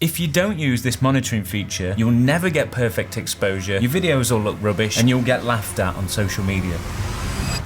If you don't use this monitoring feature, you'll never get perfect exposure, your videos will look rubbish, and you'll get laughed at on social media.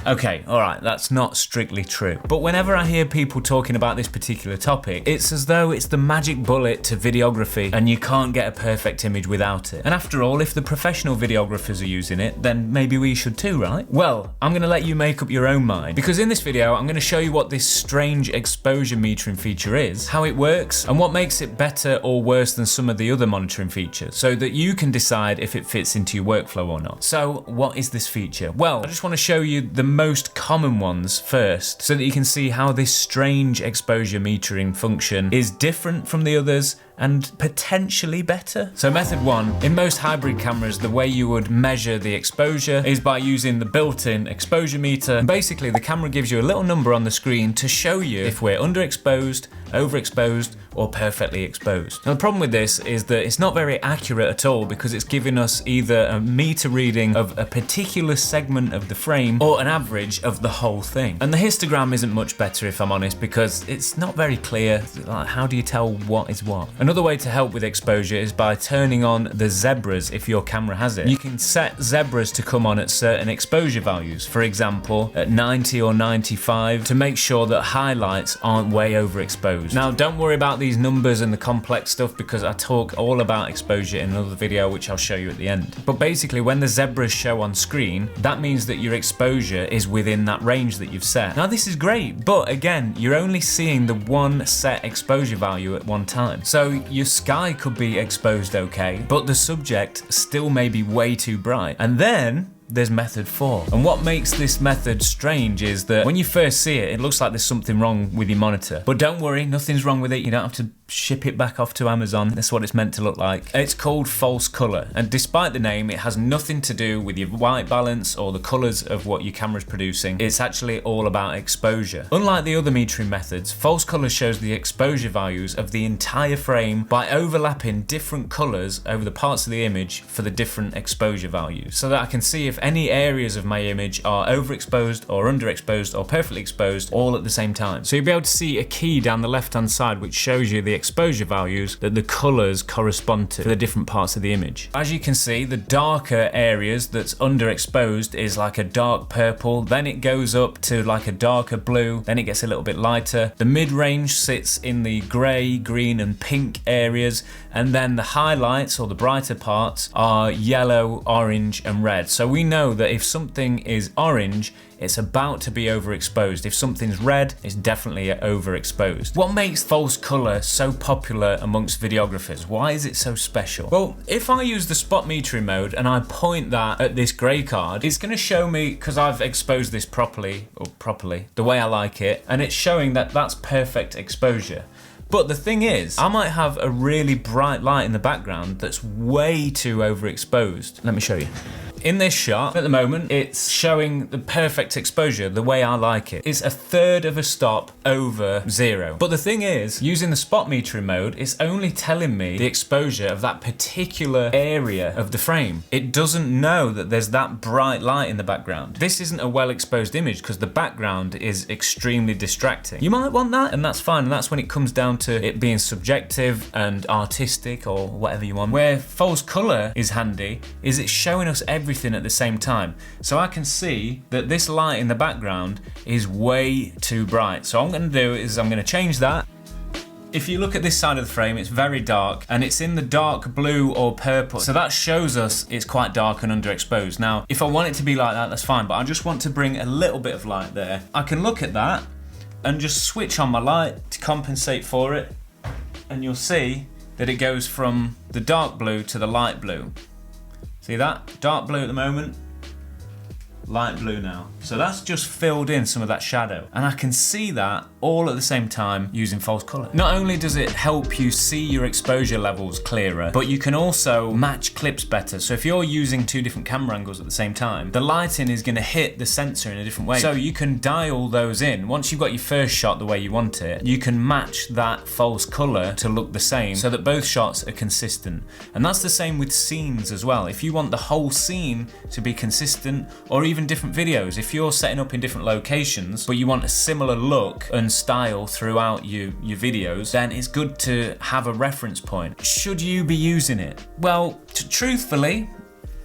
Okay, alright, that's not strictly true. But whenever I hear people talking about this particular topic, it's as though it's the magic bullet to videography and you can't get a perfect image without it. And after all, if the professional videographers are using it, then maybe we should too, right? Well, I'm gonna let you make up your own mind, because in this video, I'm gonna show you what this strange exposure metering feature is, how it works, and what makes it better or worse than some of the other monitoring features, so that you can decide if it fits into your workflow or not. So, what is this feature? Well, I just wanna show you the most common ones first, so that you can see how this strange exposure metering function is different from the others and potentially better. So method one, in most hybrid cameras, the way you would measure the exposure is by using the built-in exposure meter. And basically, the camera gives you a little number on the screen to show you if we're underexposed, overexposed, or perfectly exposed. Now the problem with this is that it's not very accurate at all, because it's giving us either a meter reading of a particular segment of the frame or an average of the whole thing. And the histogram isn't much better, if I'm honest, because it's not very clear. Like, how do you tell what is what? Another way to help with exposure is by turning on the zebras if your camera has it. You can set zebras to come on at certain exposure values, for example at 90 or 95, to make sure that highlights aren't way overexposed. Now don't worry about these numbers and the complex stuff, because I talk all about exposure in another video which I'll show you at the end. But basically, when the zebras show on screen, that means that your exposure is within that range that you've set. Now this is great, but again, you're only seeing the one set exposure value at one time. So your sky could be exposed okay, but the subject still may be way too bright. And then there's method 4. And what makes this method strange is that when you first see it, it looks like there's something wrong with your monitor. But don't worry, nothing's wrong with it. You don't have to ship it back off to Amazon. That's what it's meant to look like. It's called false color, and despite the name, it has nothing to do with your white balance or the colors of what your camera's producing. It's actually all about exposure. Unlike the other metering methods, false color shows the exposure values of the entire frame by overlapping different colors over the parts of the image for the different exposure values, so that I can see if any areas of my image are overexposed or underexposed or perfectly exposed all at the same time. So you'll be able to see a key down the left hand side which shows you the exposure values that the colors correspond to for the different parts of the image. As you can see, the darker areas that's underexposed is like a dark purple, then it goes up to like a darker blue, then it gets a little bit lighter. The mid-range sits in the grey, green and pink areas, and then the highlights or the brighter parts are yellow, orange and red. So we know that if something is orange, it's about to be overexposed. If something's red, it's definitely overexposed. What makes false color so popular amongst videographers? Why is it so special? Well, if I use the spot metering mode and I point that at this gray card, it's gonna show me, because I've exposed this properly, the way I like it, and it's showing that that's perfect exposure. But the thing is, I might have a really bright light in the background that's way too overexposed. Let me show you. In this shot, at the moment, it's showing the perfect exposure, the way I like it. It's a third of a stop over 0. But the thing is, using the spot metering mode, it's only telling me the exposure of that particular area of the frame. It doesn't know that there's that bright light in the background. This isn't a well-exposed image because the background is extremely distracting. You might want that, and that's fine, and that's when it comes down to it being subjective and artistic or whatever you want. Where false color is handy is it's showing us everything at the same time. So I can see that this light in the background is way too bright. So what I'm going to do is I'm going to change that. If you look at this side of the frame, it's very dark and it's in the dark blue or purple. So that shows us it's quite dark and underexposed. Now, if I want it to be like that, that's fine, but I just want to bring a little bit of light there. I can look at that and just switch on my light to compensate for it. And you'll see that it goes from the dark blue to the light blue. See that? Dark blue at the moment, light blue now. So that's just filled in some of that shadow. And I can see that all at the same time using false color. Not only does it help you see your exposure levels clearer, but you can also match clips better. So if you're using 2 different camera angles at the same time, the lighting is gonna hit the sensor in a different way. So you can dial those in. Once you've got your first shot the way you want it, you can match that false color to look the same so that both shots are consistent. And that's the same with scenes as well. If you want the whole scene to be consistent, or even different videos, if you're setting up in different locations, but you want a similar look and style throughout your videos, then it's good to have a reference point. Should you be using it? Well, truthfully,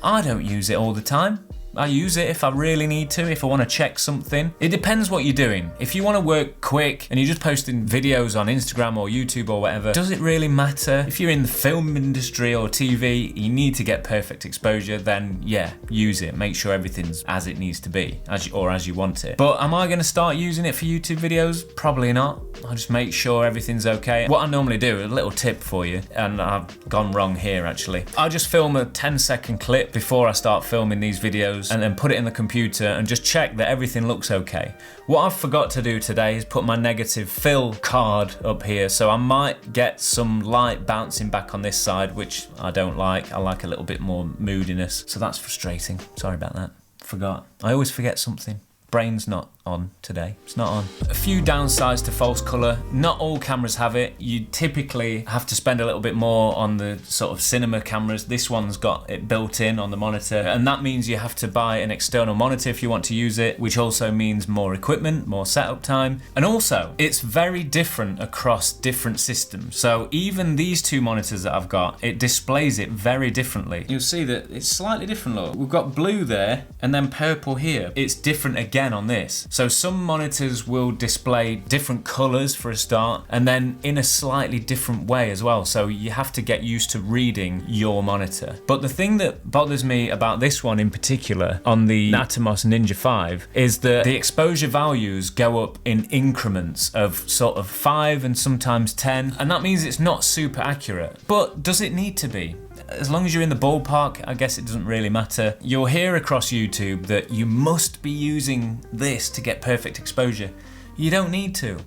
I don't use it all the time. I use it if I really need to, if I want to check something. It depends what you're doing. If you want to work quick and you're just posting videos on Instagram or YouTube or whatever, does it really matter? If you're in the film industry or TV, you need to get perfect exposure, then yeah, use it. Make sure everything's as it needs to be, as you want it. But am I going to start using it for YouTube videos? Probably not. I'll just make sure everything's okay. What I normally do, a little tip for you, and I've gone wrong here actually. I'll just film a 10-second clip before I start filming these videos, and then put it in the computer and just check that everything looks okay. What I've forgot to do today is put my negative fill card up here, so I might get some light bouncing back on this side, which I don't like. I like a little bit more moodiness, so that's frustrating. Sorry about that. Forgot. I always forget something. Brain's not on today. It's not on. A few downsides to false color. Not all cameras have it. You typically have to spend a little bit more on the sort of cinema cameras. This one's got it built in on the monitor, and that means you have to buy an external monitor if you want to use it, which also means more equipment, more setup time. And also, it's very different across different systems. So even these two monitors that I've got, it displays it very differently. You'll see that it's slightly different look. We've got blue there and then purple here. It's different again on this. So some monitors will display different colors for a start, and then in a slightly different way as well. So you have to get used to reading your monitor. But the thing that bothers me about this one in particular on the Atomos Ninja 5 is that the exposure values go up in increments of sort of 5 and sometimes 10, and that means it's not super accurate. But does it need to be? As long as you're in the ballpark, I guess it doesn't really matter. You'll hear across YouTube that you must be using this to get perfect exposure. You don't need to.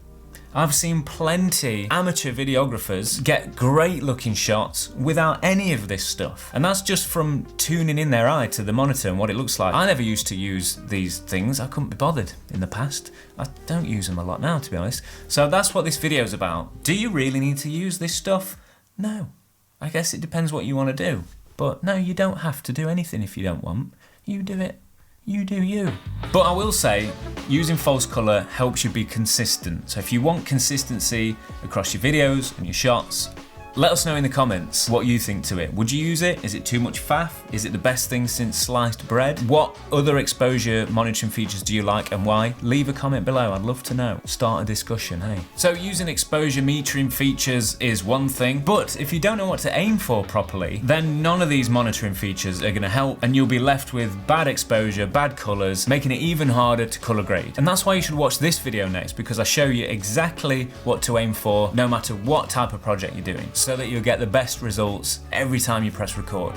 I've seen plenty amateur videographers get great looking shots without any of this stuff. And that's just from tuning in their eye to the monitor and what it looks like. I never used to use these things. I couldn't be bothered in the past. I don't use them a lot now, to be honest. So that's what this video is about. Do you really need to use this stuff? No. I guess it depends what you want to do. But no, you don't have to do anything if you don't want. You do it. You do you. But I will say, using false color helps you be consistent. So if you want consistency across your videos and your shots, let us know in the comments what you think to it. Would you use it? Is it too much faff? Is it the best thing since sliced bread? What other exposure monitoring features do you like and why? Leave a comment below, I'd love to know. Start a discussion, hey? So using exposure metering features is one thing, but if you don't know what to aim for properly, then none of these monitoring features are gonna help, and you'll be left with bad exposure, bad colors, making it even harder to color grade. And that's why you should watch this video next, because I show you exactly what to aim for no matter what type of project you're doing, so that you'll get the best results every time you press record.